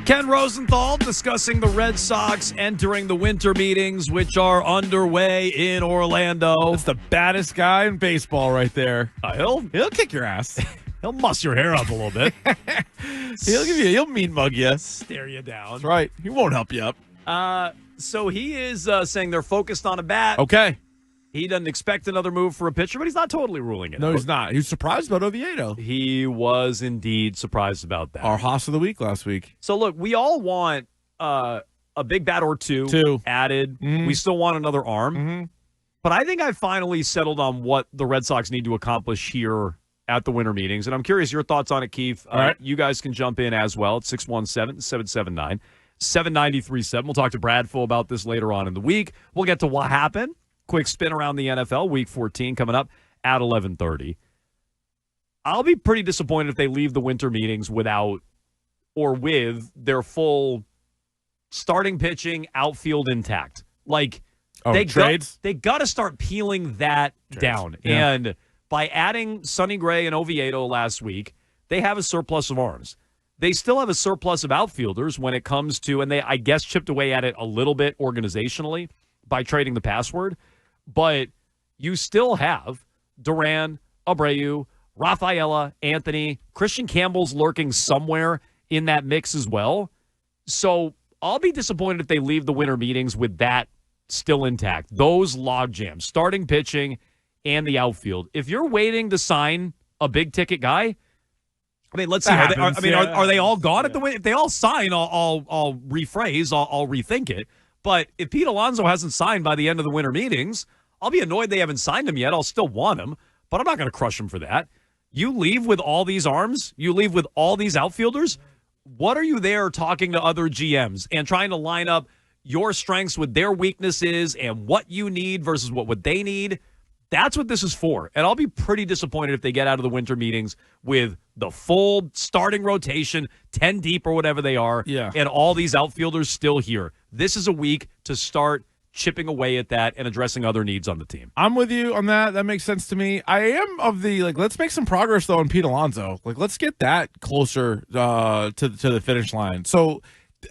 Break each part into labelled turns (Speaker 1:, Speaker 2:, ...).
Speaker 1: Ken Rosenthal discussing the Red Sox entering the winter meetings, which are underway in Orlando.
Speaker 2: That's the baddest guy in baseball right there.
Speaker 1: He'll
Speaker 2: kick your ass.
Speaker 1: He'll muss your hair up a little bit.
Speaker 2: He'll mean mug you.
Speaker 1: Stare you down.
Speaker 2: That's right. He won't help you up.
Speaker 1: So he is saying they're focused on a bat.
Speaker 2: Okay.
Speaker 1: He doesn't expect another move for a pitcher, but he's not totally ruling it.
Speaker 2: No, he's not. He was surprised about Oviedo.
Speaker 1: He was indeed surprised about that.
Speaker 2: Our Haas of the Week last week.
Speaker 1: So, look, we all want a big bat or two added. Mm-hmm. We still want another arm. Mm-hmm. But I think I finally settled on what the Red Sox need to accomplish here at the winter meetings. And I'm curious your thoughts on it, Keefe.
Speaker 2: All right.
Speaker 1: You guys can jump in as well at 617-779-7937. We'll talk to Bradful about this later on in the week. We'll get to what happened. Quick spin around the NFL, Week 14 coming up at 11:30. I'll be pretty disappointed if they leave the winter meetings without or with their full starting pitching, outfield intact. Like, they got to start peeling that down. Yeah. And by adding Sonny Gray and Oviedo last week, they have a surplus of arms. They still have a surplus of outfielders when it comes to, and they, I guess, chipped away at it a little bit organizationally by trading the password. But you still have Duran, Abreu, Rafaela, Anthony, Christian Campbell's lurking somewhere in that mix as well. So I'll be disappointed if they leave the winter meetings with that still intact. Those logjams, starting pitching and the outfield. If you're waiting to sign a big-ticket guy, I mean, let's see. Are they all gone at the win? If they all sign, I'll rephrase, I'll rethink it. But if Pete Alonso hasn't signed by the end of the winter meetings, I'll be annoyed they haven't signed him yet. I'll still want him, but I'm not going to crush him for that. You leave with all these arms, you leave with all these outfielders. What are you there talking to other GMs and trying to line up your strengths with their weaknesses and what you need versus what they need? That's what this is for. And I'll be pretty disappointed if they get out of the winter meetings with the full starting rotation, 10 deep or whatever they are, and all these outfielders still here. This is a week to start chipping away at that and addressing other needs on the team.
Speaker 2: I'm with you on that. That makes sense to me. I am of the, let's make some progress, though, on Pete Alonso. Let's get that closer to the finish line. So,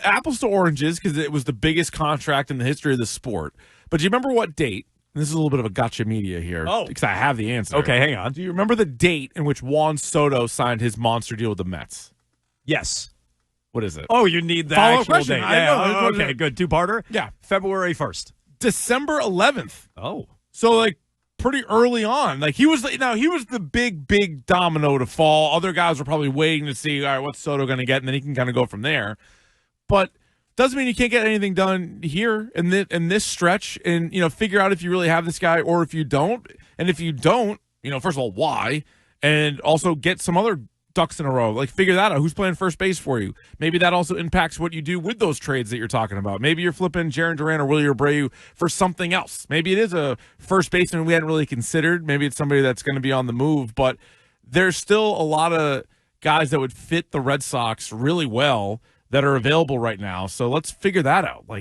Speaker 2: apples to oranges, because it was the biggest contract in the history of the sport. But do you remember what date? And this is a little bit of a gotcha media here.
Speaker 1: Oh.
Speaker 2: Because I have the answer.
Speaker 1: Okay, hang on.
Speaker 2: Do you remember the date in which Juan Soto signed his monster deal with the Mets?
Speaker 1: Yes.
Speaker 2: What is it?
Speaker 1: Oh, you need the
Speaker 2: Follow-up
Speaker 1: actual
Speaker 2: question.
Speaker 1: date.
Speaker 2: I know.
Speaker 1: Okay, good. Two-parter?
Speaker 2: Yeah.
Speaker 1: February 1st.
Speaker 2: December 11th.
Speaker 1: Oh.
Speaker 2: So, pretty early on. He was the big domino to fall. Other guys were probably waiting to see, all right, what's Soto going to get, and then he can kind of go from there. But doesn't mean you can't get anything done here in this stretch and, figure out if you really have this guy or if you don't. And if you don't, first of all, why? And also get some other ducks in a row. Figure that out. Who's playing first base for you? Maybe that also impacts what you do with those trades that you're talking about. Maybe you're flipping Jarren Duran or Willie Abreu for something else. Maybe it is a first baseman we hadn't really considered. Maybe it's somebody that's going to be on the move. But there's still a lot of guys that would fit the Red Sox really well that are available right now. So let's figure that out. Be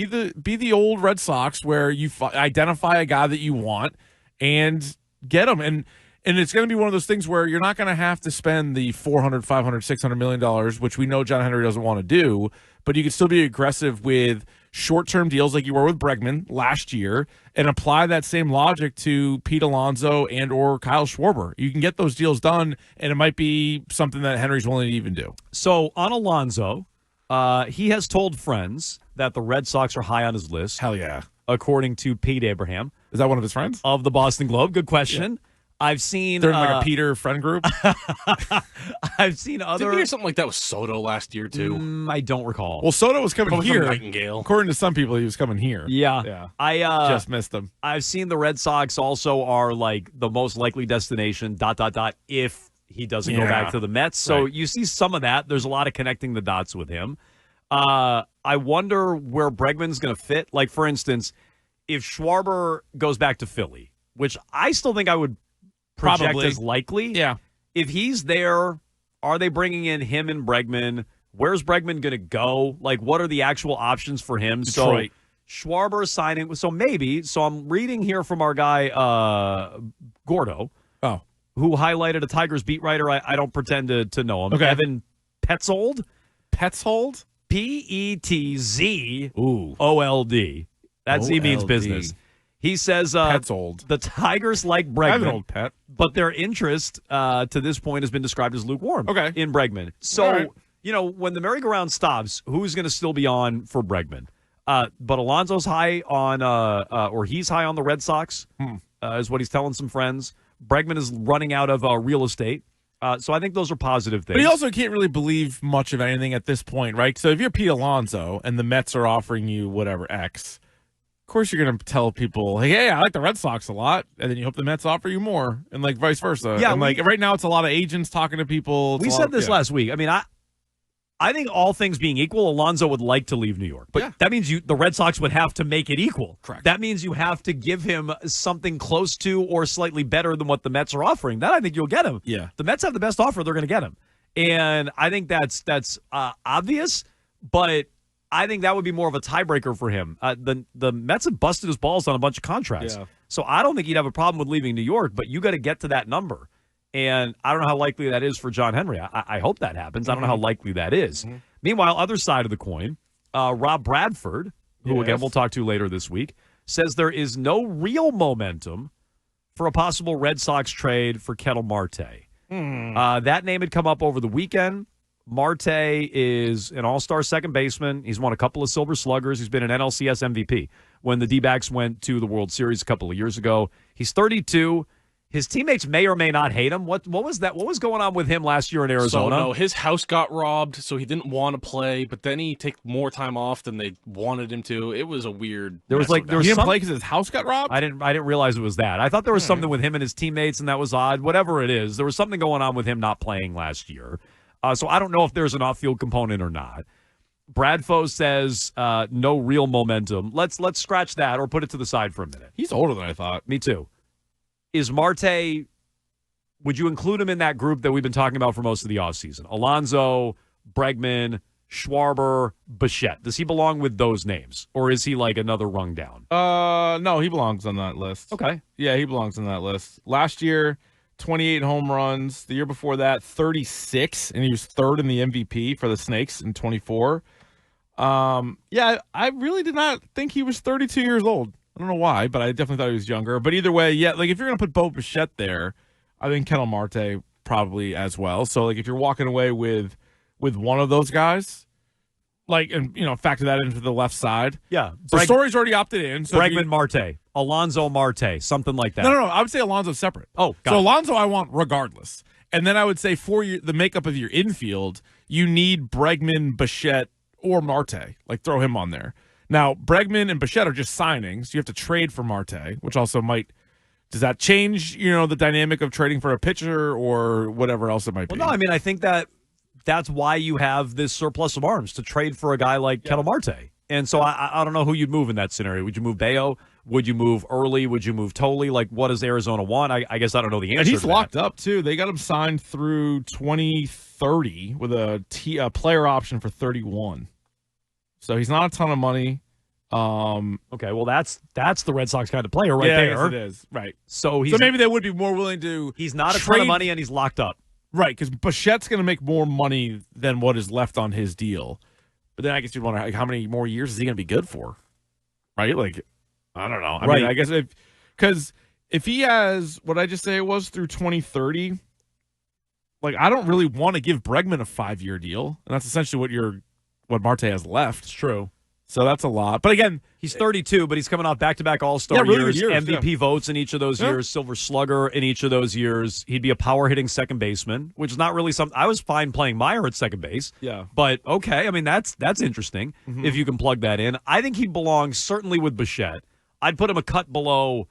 Speaker 2: the old Red Sox where you identify a guy that you want and get him. And it's going to be one of those things where you're not going to have to spend the $400, $500, $600 million, which we know John Henry doesn't want to do, but you can still be aggressive with short-term deals like you were with Bregman last year and apply that same logic to Pete Alonso and or Kyle Schwarber. You can get those deals done, and it might be something that Henry's willing to even do.
Speaker 1: So on Alonso, he has told friends that the Red Sox are high on his list.
Speaker 2: Hell yeah.
Speaker 1: According to Pete Abraham.
Speaker 2: Is that one of his friends?
Speaker 1: Of the Boston Globe. Good question. Yeah. I've seen...
Speaker 2: They're in a Peter friend group?
Speaker 1: I've seen other...
Speaker 3: Didn't you hear something like that with Soto last year, too?
Speaker 1: I don't recall.
Speaker 2: Well, Soto was coming here.
Speaker 3: Nightingale.
Speaker 2: According to some people, he was coming here.
Speaker 1: Yeah.
Speaker 2: I just missed them.
Speaker 1: I've seen the Red Sox also are the most likely destination, ... if he doesn't go back to the Mets. So you see some of that. There's a lot of connecting the dots with him. I wonder where Bregman's going to fit. For instance, if Schwarber goes back to Philly, which I still think I would project as likely.
Speaker 2: Yeah.
Speaker 1: If he's there, are they bringing in him and Bregman? Where's Bregman going to go? What are the actual options for him?
Speaker 2: Detroit.
Speaker 1: So Schwarber signing. So maybe. So I'm reading here from our guy, Gordo.
Speaker 2: Oh.
Speaker 1: Who highlighted a Tigers beat writer. I don't pretend to know him.
Speaker 2: Okay.
Speaker 1: Evan Petzold.
Speaker 2: Petzold?
Speaker 1: Petzzold. That Z means business. He says
Speaker 2: Petzold.
Speaker 1: The Tigers like
Speaker 2: I have an
Speaker 1: Bregman,
Speaker 2: old pet.
Speaker 1: but their interest to this point has been described as lukewarm in Bregman. So,
Speaker 2: All right.
Speaker 1: when the merry-go-round stops, who's going to still be on for Bregman? But Alonso's high on, or he's high on the Red Sox, is what he's telling some friends. Bregman is running out of real estate. So I think those are positive things.
Speaker 2: But he also can't really believe much of anything at this point, right? So if you're Pete Alonso and the Mets are offering you whatever X, of course you're going to tell people, hey, I like the Red Sox a lot, and then you hope the Mets offer you more, and like vice versa.
Speaker 1: Yeah,
Speaker 2: and right now it's a lot of agents talking to people.
Speaker 1: We said this last week. I mean, I think all things being equal, Alonso would like to leave New York. But that means the Red Sox would have to make it equal.
Speaker 2: Correct.
Speaker 1: That means you have to give him something close to or slightly better than what the Mets are offering. That I think you'll get him.
Speaker 2: Yeah.
Speaker 1: The Mets have the best offer. They're going to get him. And I think that's obvious, but I think that would be more of a tiebreaker for him. The Mets have busted his balls on a bunch of contracts.
Speaker 2: Yeah.
Speaker 1: So I don't think he'd have a problem with leaving New York, but you got to get to that number. And I don't know how likely that is for John Henry. I hope that happens. I don't know how likely that is. Meanwhile, other side of the coin, Rob Bradford, who, again, we'll talk to later this week, says there is no real momentum for a possible Red Sox trade for Ketel Marte. That name had come up over the weekend. Marte is an all-star second baseman. He's won a couple of Silver Sluggers. He's been an NLCS MVP when the D-backs went to the World Series a couple of years ago. He's 32. His teammates may or may not hate him. What was that? What was going on with him last year in Arizona?
Speaker 3: So, no, his house got robbed, so he didn't want to play, but then he took more time off than they wanted him to. It was a weird
Speaker 1: There was
Speaker 2: he didn't play because his house got robbed?
Speaker 1: I didn't realize it was that. I thought there was something with him and his teammates, and that was odd. Whatever it is, there was something going on with him not playing last year. So I don't know if there's an off-field component or not. Bradfo says no real momentum. Let's scratch that or put it to the side for a minute.
Speaker 2: He's older than I thought.
Speaker 1: Me too. Is Marte, would you include him in that group that we've been talking about for most of the offseason? Alonso, Bregman, Schwarber, Bichette. Does he belong with those names? Or is he like another rung down?
Speaker 2: No, he belongs on that list.
Speaker 1: Okay.
Speaker 2: Yeah, he belongs on that list. Last year, 28 home runs. The year before that, 36, and he was third in the MVP for the Snakes in 24. Yeah, I really did not think he was 32 years old. I don't know why, but I definitely thought he was younger. But either way, yeah, like if you're going to put Bo Bichette there, I think Ketel Marte probably as well. So like if you're walking away with one of those guys, like, and factor that into the left side.
Speaker 1: Yeah.
Speaker 2: So Story's already opted in. So
Speaker 1: Bregman Marte, Alonso Marte, something like that.
Speaker 2: No. I would say Alonso's separate.
Speaker 1: Oh, got
Speaker 2: so
Speaker 1: it.
Speaker 2: Alonso I want regardless. And then I would say for the makeup of your infield, you need Bregman, Bichette, or Marte. Like throw him on there. Now, Bregman and Bichette are just signings. You have to trade for Marte, which also might – does that change, the dynamic of trading for a pitcher or whatever else it might be?
Speaker 1: Well, no, I mean, I think that's why you have this surplus of arms to trade for a guy like Ketel Marte. And so I don't know who you'd move in that scenario. Would you move Bayo? Would you move Early? Would you move Tolley? Like, what does Arizona want? I guess I don't know the answer
Speaker 2: And he's
Speaker 1: to
Speaker 2: locked
Speaker 1: that.
Speaker 2: up, too. They got him signed through 2030 with a player option for 31. So he's not a ton of money.
Speaker 1: Okay, well, that's the Red Sox kind of player right there.
Speaker 2: Yes, it is. Right.
Speaker 1: So
Speaker 2: maybe they would be more willing to
Speaker 1: he's not a ton
Speaker 2: trade
Speaker 1: of money and he's locked up.
Speaker 2: Right, because Bichette's going to make more money than what is left on his deal. But then I guess you'd wonder, like, how many more years is he going to be good for? Right? Like, I don't know. I mean, I guess if he has what I just say it was through 2030, like, I don't really want to give Bregman a 5-year deal. And that's essentially what Marte has left.
Speaker 1: It's true.
Speaker 2: So that's a lot. But again,
Speaker 1: he's 32, but he's coming off back-to-back All-Star
Speaker 2: really
Speaker 1: years, MVP votes in each of those years, Silver Slugger in each of those years. He'd be a power-hitting second baseman, which is not really something. I was fine playing Meyer at second base.
Speaker 2: Yeah.
Speaker 1: But okay, I mean that's interesting if you can plug that in. I think he belongs certainly with Bichette. I'd put him a cut below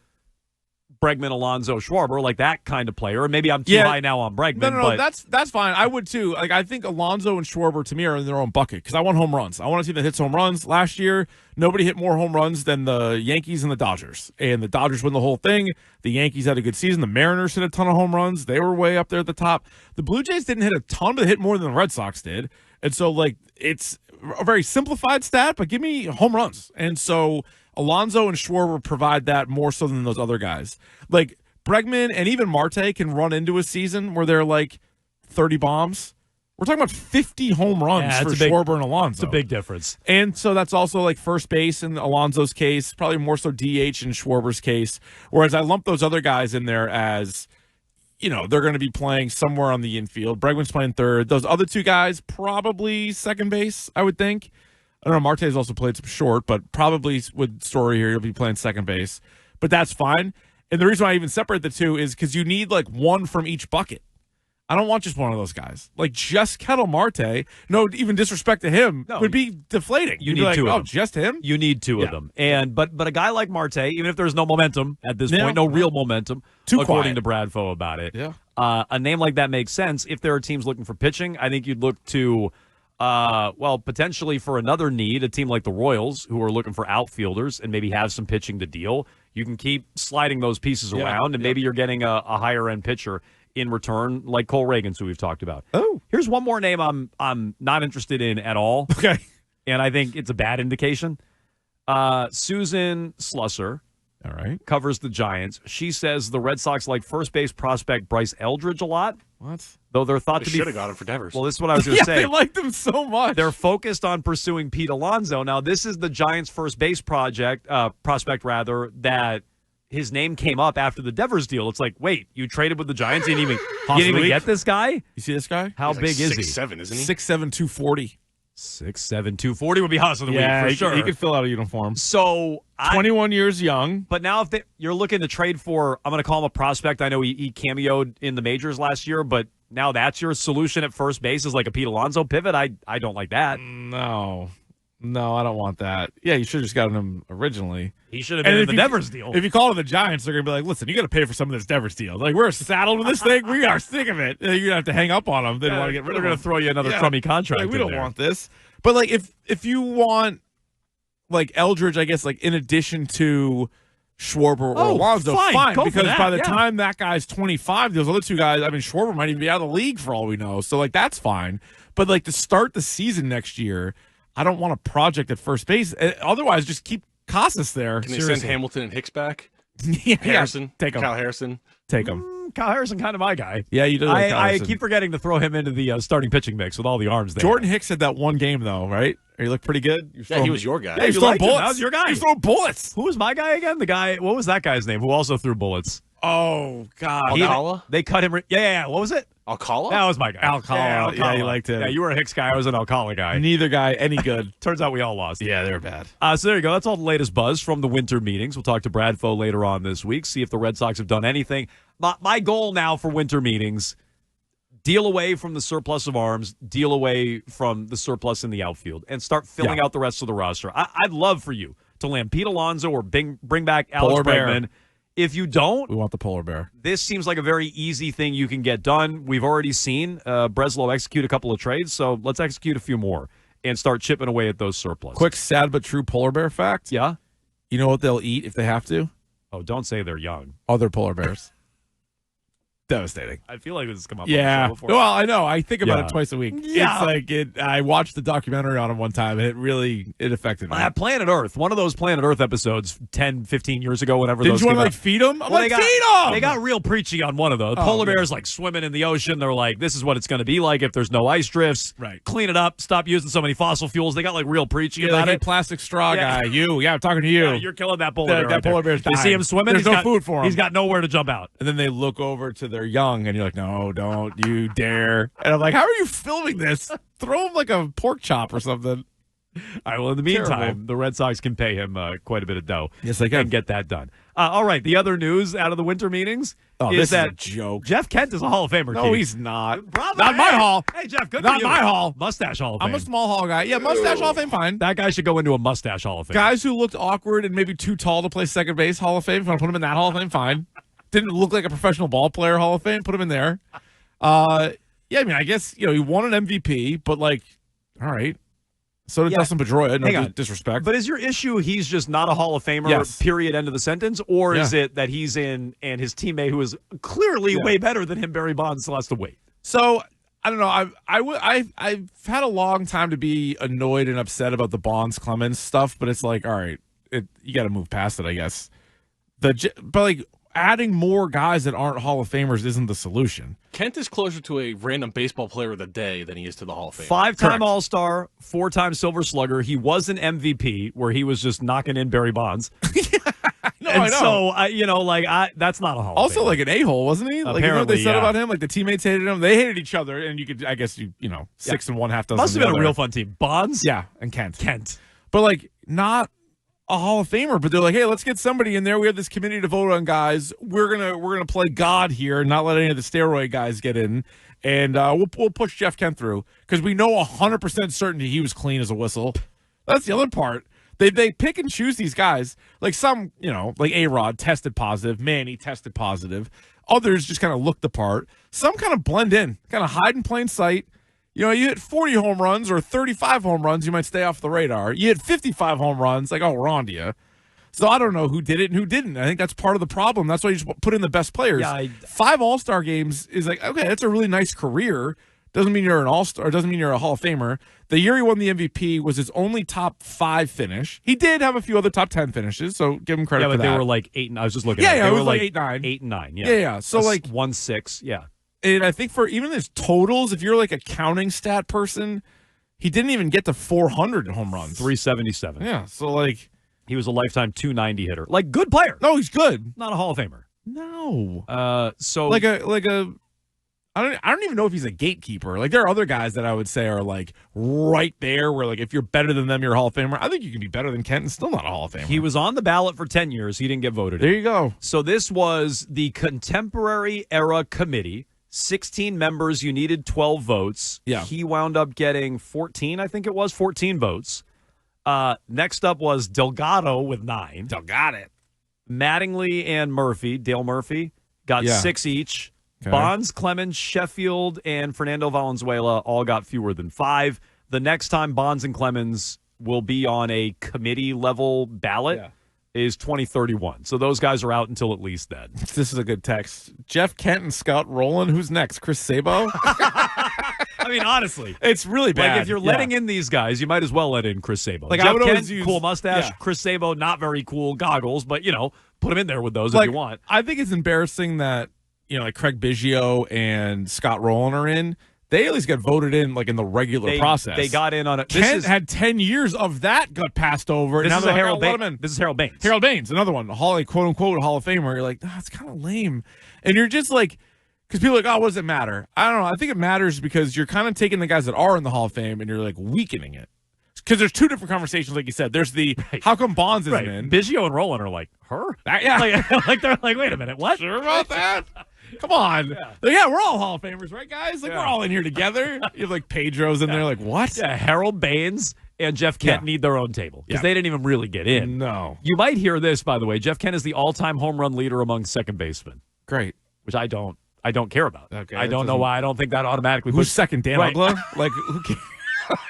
Speaker 1: Bregman, Alonso, Schwarber, like that kind of player. Or maybe I'm too high now on Bregman.
Speaker 2: No, that's fine. I would too. Like, I think Alonso and Schwarber to me are in their own bucket because I want home runs. I want a team that hits home runs. Last year, nobody hit more home runs than the Yankees and the Dodgers. And the Dodgers win the whole thing. The Yankees had a good season. The Mariners hit a ton of home runs. They were way up there at the top. The Blue Jays didn't hit a ton, but they hit more than the Red Sox did. And so, like, it's a very simplified stat, but give me home runs. And so Alonso and Schwarber provide that more so than those other guys. Like, Bregman and even Marte can run into a season where they're like 30 bombs, We're talking about 50 home runs for Schwarber and Alonso.
Speaker 1: It's a big difference.
Speaker 2: And so that's also like first base in Alonso's case, probably more so DH in Schwarber's case. Whereas I lump those other guys in there as, they're going to be playing somewhere on the infield. Bregman's playing third. Those other two guys, probably second base, I would think. I don't know, Marte's also played some short, but probably with Story here, he'll be playing second base. But that's fine. And the reason why I even separate the two is because you need like one from each bucket. I don't want just one of those guys. Like, just Ketel Marte, no even disrespect to him, would be deflating.
Speaker 1: You need two of them.
Speaker 2: Just him?
Speaker 1: You need two of them. But a guy like Marte, even if there's no momentum at this point, no real momentum, according to Bradfo about it, a name like that makes sense. If there are teams looking for pitching, I think you'd look to, potentially for another need, a team like the Royals, who are looking for outfielders and maybe have some pitching to deal. You can keep sliding those pieces around, and maybe you're getting a higher-end pitcher in return, like Cole Reagans, who we've talked about.
Speaker 2: Oh,
Speaker 1: here's one more name I'm not interested in at all.
Speaker 2: Okay,
Speaker 1: and I think it's a bad indication. Susan Slusser,
Speaker 2: all right,
Speaker 1: covers the Giants. She says the Red Sox like first base prospect Bryce Eldridge a lot.
Speaker 2: What?
Speaker 1: Though they're thought to be
Speaker 3: should have got him for Devers.
Speaker 1: Well, this is what I was going to say.
Speaker 2: They liked him so much.
Speaker 1: They're focused on pursuing Pete Alonso. Now, this is the Giants' first base prospect that his name came up after the Devers deal. It's like, wait, you traded with the Giants? You didn't even get this guy?
Speaker 2: You see this guy?
Speaker 1: How big is he?
Speaker 3: 6'7", isn't he?
Speaker 2: 6'7", 240.
Speaker 1: 6'7", 240 would be Haas of the week for sure.
Speaker 2: He could fill out a uniform.
Speaker 1: So
Speaker 2: 21 years young.
Speaker 1: But now if you're looking to trade for, I'm going to call him a prospect. I know he cameoed in the majors last year, but now that's your solution at first base is like a Pete Alonso pivot. I don't like that.
Speaker 2: No, I don't want that. Yeah, you should have just gotten him originally.
Speaker 1: He should have been in the Devers deal.
Speaker 2: If you call it the Giants, they're going to be like, listen, you got to pay for some of this Devers deal. Like, we're saddled with this thing. We are sick of it. You're going to have to hang up on them. They want to get rid of
Speaker 1: They're going to throw you another crummy contract.
Speaker 2: Like, we don't want this. But, like, if you want, like, Eldridge, I guess, like, in addition to Schwarber or Alonso, fine. Because by the time that guy's 25, those other two guys, I mean, Schwarber might even be out of the league for all we know. So, like, that's fine. But, like, to start the season next year, I don't want a project at first base. Otherwise, just keep Casas there.
Speaker 3: Can they send Hamilton and Hicks back?
Speaker 2: Harrison.
Speaker 3: Take him. Kyle Harrison.
Speaker 2: Take him.
Speaker 1: Kyle Harrison, kind of my guy.
Speaker 2: Yeah, you do.
Speaker 1: I keep forgetting to throw him into the starting pitching mix with all the arms there.
Speaker 2: Jordan Hicks had that one game, though, right? He looked pretty good.
Speaker 3: He was your guy.
Speaker 2: Yeah, he was throwing bullets.
Speaker 1: That was your guy.
Speaker 2: He was throwing bullets.
Speaker 1: Who was my guy again? The guy, what was that guy's name who also threw bullets?
Speaker 2: Oh, God.
Speaker 3: Alcala?
Speaker 1: They cut him. Yeah. What was it?
Speaker 3: Alcala?
Speaker 1: That was my guy.
Speaker 2: Alcala. Yeah, you liked him.
Speaker 1: Yeah, you were a Hicks guy. I was an Alcala guy.
Speaker 2: Neither guy any good.
Speaker 1: Turns out we all lost.
Speaker 2: Yeah, they're bad.
Speaker 1: So there you go. That's all the latest buzz from the winter meetings. We'll talk to Bradfo later on this week, see if the Red Sox have done anything. My goal now for winter meetings, deal away from the surplus of arms, deal away from the surplus in the outfield, and start filling out the rest of the roster. I'd love for you to land Pete Alonso or bring back Alex Bregman. If you don't,
Speaker 2: we want the polar bear.
Speaker 1: This seems like a very easy thing you can get done. We've already seen Breslow execute a couple of trades, so let's execute a few more and start chipping away at those surplus.
Speaker 2: Quick, sad but true polar bear fact.
Speaker 1: Yeah?
Speaker 2: You know what they'll eat if they have to?
Speaker 1: Oh, don't say they're young.
Speaker 2: Other polar bears. Devastating.
Speaker 1: I feel like this has come up
Speaker 2: on
Speaker 1: the show before.
Speaker 2: Well, I know. I think about it twice a week.
Speaker 1: Yeah.
Speaker 2: It's like I watched the documentary on him one time, and it affected me.
Speaker 1: Planet Earth, one of those Planet Earth episodes 10, 15 years ago, whenever
Speaker 2: Didn't
Speaker 1: those
Speaker 2: you want to
Speaker 1: came out.
Speaker 2: feed them? Feed them!
Speaker 1: They got real preachy on one of those. Polar bears like swimming in the ocean. They're like, this is what it's going to be like if there's no ice drifts.
Speaker 2: Right.
Speaker 1: Clean it up. Stop using so many fossil fuels. They got like real preachy about
Speaker 2: like,
Speaker 1: it.
Speaker 2: Hey, plastic straw guy. I'm talking to you.
Speaker 1: Yeah, you're killing that polar bear.
Speaker 2: That polar bear's dying.
Speaker 1: You see him swimming?
Speaker 2: There's no food for him.
Speaker 1: He's got nowhere to jump out.
Speaker 2: And then they look over to their young, and you're like, no, don't you dare. And I'm like, how are you filming this? Throw him like a pork chop or something.
Speaker 1: All right, well, in the meantime, the Red Sox can pay him quite a bit of dough.
Speaker 2: Yes, they can.
Speaker 1: And get that done. All right, the other news out of the winter meetings
Speaker 2: is
Speaker 1: that
Speaker 2: a joke.
Speaker 1: Jeff Kent is a Hall of Famer.
Speaker 2: No, he's not.
Speaker 1: Bravo.
Speaker 2: Not my hall.
Speaker 1: Hey, Jeff, good
Speaker 2: Not
Speaker 1: for you.
Speaker 2: my hall.
Speaker 1: Mustache Hall of Fame.
Speaker 2: I'm a small hall guy. Yeah, mustache Hall of Fame, fine.
Speaker 1: That guy should go into a mustache Hall of Fame.
Speaker 2: Guys who looked awkward and maybe too tall to play second base, Hall of Fame. If you want to put him in that Hall of Fame, fine. Didn't look like a professional ball player, Hall of Fame, put him in there. Yeah, I mean, I guess, he won an MVP, but, like, all right. So did Dustin Pedroia, no disrespect.
Speaker 1: But is your issue he's just not a Hall of Famer, period, end of the sentence? Or is it that he's in and his teammate, who is clearly way better than him, Barry Bonds, still has to wait?
Speaker 2: So, I don't know. I've had a long time to be annoyed and upset about the Bonds-Clemens stuff, but it's like, all right, you got to move past it, I guess. But, like, adding more guys that aren't Hall of Famers isn't the solution.
Speaker 3: Kent is closer to a random baseball player of the day than he is to the Hall of Fame.
Speaker 1: 5-time All-Star, 4-time Silver Slugger. He was an MVP where he was just knocking in Barry Bonds.
Speaker 2: No,
Speaker 1: and
Speaker 2: I know.
Speaker 1: so, that's not a Hall of
Speaker 2: Also,
Speaker 1: Fame.
Speaker 2: like an a-hole, wasn't he? Like, you know what they
Speaker 1: Apparently,
Speaker 2: said
Speaker 1: yeah.
Speaker 2: about him? Like the teammates hated him. They hated each other, and you could, I guess, six and one half dozen.
Speaker 1: Must have been a real fun team. Bonds?
Speaker 2: Yeah, and Kent.
Speaker 1: Kent.
Speaker 2: But like not a Hall of Famer. But they're like, hey, let's get somebody in there. We have this committee to vote on guys. We're gonna play God here and not let any of the steroid guys get in. And we'll push Jeff Kent through because we know 100% certainty he was clean as a whistle. That's the other part. They pick and choose these guys. Like some, like A-Rod tested positive. Manny tested positive. Others just kind of look the part. Some kind of blend in, kind of hide in plain sight. You hit 40 home runs or 35 home runs, you might stay off the radar. You hit 55 home runs, like, oh, we're on to you. So I don't know who did it and who didn't. I think that's part of the problem. That's why you just put in the best players.
Speaker 1: Yeah,
Speaker 2: 5 All-Star games is like, okay, that's a really nice career. Doesn't mean you're an All-Star. Doesn't mean you're a Hall of Famer. The year he won the MVP was his only top 5 finish. He did have a few other top 10 finishes, so give him credit for that.
Speaker 1: Yeah, but they were like 8 and I was just looking
Speaker 2: Yeah,
Speaker 1: at it.
Speaker 2: yeah,
Speaker 1: They
Speaker 2: it
Speaker 1: were
Speaker 2: was like 8-9.
Speaker 1: 8 and 9, yeah.
Speaker 2: Yeah. So, like
Speaker 1: 1-6, yeah.
Speaker 2: And I think for even his totals, if you're like a counting stat person, he didn't even get to 400 home runs.
Speaker 1: 377.
Speaker 2: Yeah, so like
Speaker 1: he was a lifetime 290 hitter. Like, good player.
Speaker 2: No, he's good.
Speaker 1: Not a Hall of Famer.
Speaker 2: No.
Speaker 1: So
Speaker 2: like a I don't even know if he's a gatekeeper. Like there are other guys that I would say are like right there where like if you're better than them, you're a Hall of Famer. I think you can be better than Kent and still not a Hall of Famer.
Speaker 1: he was on the ballot for 10 years. He didn't get voted
Speaker 2: There
Speaker 1: in.
Speaker 2: you go.
Speaker 1: So this was the contemporary era committee. 16 members, you needed 12 votes.
Speaker 2: Yeah.
Speaker 1: He wound up getting 14, I think it was, 14 votes. Next up was Delgado with 9.
Speaker 2: Delgado.
Speaker 1: Mattingly and Murphy, Dale Murphy, got 6 each.
Speaker 2: Okay.
Speaker 1: Bonds, Clemens, Sheffield, and Fernando Valenzuela all got fewer than 5. The next time Bonds and Clemens will be on a committee-level ballot is 2031. So those guys are out until at least then.
Speaker 2: This is a good text. Jeff Kent and Scott Rowland. Who's next? Chris Sabo?
Speaker 1: I mean, honestly.
Speaker 2: It's really bad.
Speaker 1: Like, if you're letting in these guys, you might as well let in Chris Sabo.
Speaker 2: Like,
Speaker 1: Jeff
Speaker 2: I would
Speaker 1: Kent,
Speaker 2: always use
Speaker 1: cool mustache.
Speaker 2: Yeah.
Speaker 1: Chris Sabo, not very cool goggles, but, put him in there with those
Speaker 2: like,
Speaker 1: if you want.
Speaker 2: I think it's embarrassing that, like Craig Biggio and Scott Rowland are in. They at least get voted in, like, in the regular process.
Speaker 1: They got in on it.
Speaker 2: Kent had 10 years of that got passed over.
Speaker 1: This
Speaker 2: and
Speaker 1: is
Speaker 2: now
Speaker 1: a Harold
Speaker 2: Baines.
Speaker 1: Baines. This is Harold Baines.
Speaker 2: Harold Baines, another one, quote-unquote Hall of Famer. You're like, it's kind of lame. And you're just like, because people are like, what does it matter? I don't know. I think it matters because you're kind of taking the guys that are in the Hall of Fame and you're, like, weakening it. Because there's 2 different conversations, like you said. There's the, how come Bonds isn't in?
Speaker 1: Biggio and Rowland are like, her?
Speaker 2: Yeah.
Speaker 1: Like, they're like, wait a minute, what?
Speaker 2: Sure about that? Come on. Yeah, we're all Hall of Famers, right, guys? Like, we're all in here together. You have, like, Pedro's in there, like, what?
Speaker 1: Yeah, Harold Baines and Jeff Kent need their own table because they didn't even really get in.
Speaker 2: No.
Speaker 1: You might hear this, by the way. Jeff Kent is the all-time home run leader among second basemen.
Speaker 2: Great.
Speaker 1: Which I don't care about.
Speaker 2: Okay,
Speaker 1: I don't know why. I don't think that automatically
Speaker 2: Who's
Speaker 1: puts
Speaker 2: second, Dan
Speaker 1: Right.
Speaker 2: Ugla? Like, who cares?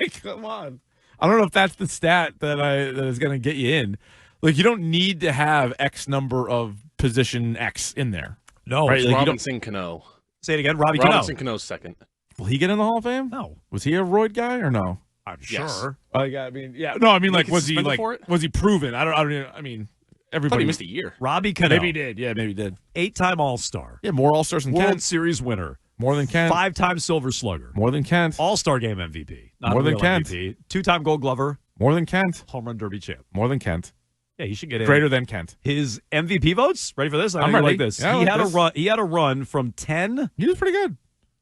Speaker 2: Like, come on. I don't know if that's the stat that is going to get you in. Like, you don't need to have X number of position X in there.
Speaker 1: No.
Speaker 2: Right? Like,
Speaker 3: Robinson Cano.
Speaker 1: Say it again. Robbie
Speaker 3: Robinson
Speaker 1: Cano.
Speaker 3: Cano's second.
Speaker 2: Will he get in the Hall of Fame?
Speaker 1: No.
Speaker 2: Was he a roid guy or no?
Speaker 1: I'm
Speaker 3: Yes.
Speaker 1: sure.
Speaker 2: I mean, yeah. No, I mean, like,
Speaker 3: he
Speaker 2: was he
Speaker 3: suspended
Speaker 2: like,
Speaker 3: for it?
Speaker 2: was he proven? I mean,
Speaker 3: I thought
Speaker 2: everybody
Speaker 3: he missed a year.
Speaker 1: Robbie Cano.
Speaker 2: Maybe he did. Yeah, maybe he did.
Speaker 1: 8-time All-Star.
Speaker 2: Yeah, more All-Stars than
Speaker 1: World
Speaker 2: Kent.
Speaker 1: Series winner.
Speaker 2: More than Kent.
Speaker 1: 5-time Silver Slugger.
Speaker 2: More than Kent.
Speaker 1: All-Star Game MVP. Not
Speaker 2: More
Speaker 1: a
Speaker 2: than
Speaker 1: real
Speaker 2: Kent.
Speaker 1: MVP. 2-time Gold Glover.
Speaker 2: More than Kent.
Speaker 1: Home Run Derby champ.
Speaker 2: More than Kent.
Speaker 1: Yeah, he should get in.
Speaker 2: Greater than Kent.
Speaker 1: His MVP votes. Ready for this? I know
Speaker 2: I'm
Speaker 1: you
Speaker 2: ready.
Speaker 1: like this.
Speaker 2: Yeah, I
Speaker 1: he
Speaker 2: like
Speaker 1: had
Speaker 2: this.
Speaker 1: a run. He had a run from 10
Speaker 2: He was pretty good.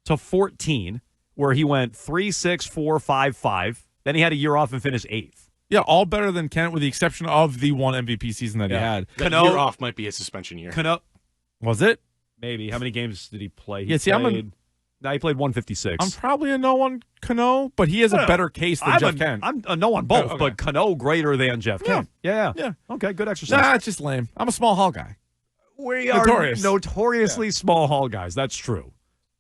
Speaker 1: to 14, where he went 3, 6, 4, 5, 5. Then he had a year off and finished 8th.
Speaker 2: Yeah, all better than Kent with the exception of the one MVP season that he had.
Speaker 3: That
Speaker 1: Cano-
Speaker 3: year off might be his suspension year.
Speaker 1: Cano,
Speaker 2: Was it?
Speaker 1: maybe. How many games did he play?
Speaker 2: Yeah, see,
Speaker 1: No, he played 156.
Speaker 2: I'm probably a no on Cano, but he has a better case than Jeff Kent.
Speaker 1: I'm a no on both,
Speaker 2: Oh, okay.
Speaker 1: but Cano greater than Jeff Kent. Yeah.
Speaker 2: Yeah.
Speaker 1: Okay, good exercise.
Speaker 2: Nah, it's just lame. I'm a small Hall guy.
Speaker 1: We are
Speaker 2: Notorious.
Speaker 1: notoriously small Hall guys. That's true.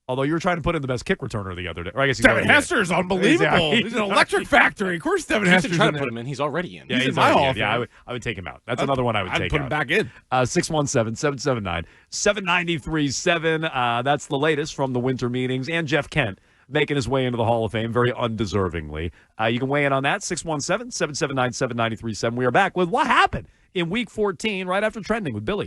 Speaker 1: Although you were trying to put in the best kick returner the other day. Or I guess
Speaker 2: Devin Hester's unbelievable.
Speaker 1: Yeah.
Speaker 2: He's an electric factory. Of course, Devin
Speaker 3: He's
Speaker 2: Hester's
Speaker 3: trying
Speaker 2: in
Speaker 3: to
Speaker 2: there.
Speaker 3: put him in. He's already in.
Speaker 1: Yeah,
Speaker 2: He's in
Speaker 1: already
Speaker 2: my Hall
Speaker 1: in.
Speaker 2: of
Speaker 1: Yeah,
Speaker 2: Fame.
Speaker 1: I would take him out. That's another one I would
Speaker 2: I'd
Speaker 1: take
Speaker 2: put
Speaker 1: out.
Speaker 2: him back in.
Speaker 1: 617-779-7937. That's the latest from the winter meetings. And Jeff Kent making his way into the Hall of Fame very undeservingly. You can weigh in on that, 617-779-7937. We are back with what happened in Week 14 right after Trending with Billy.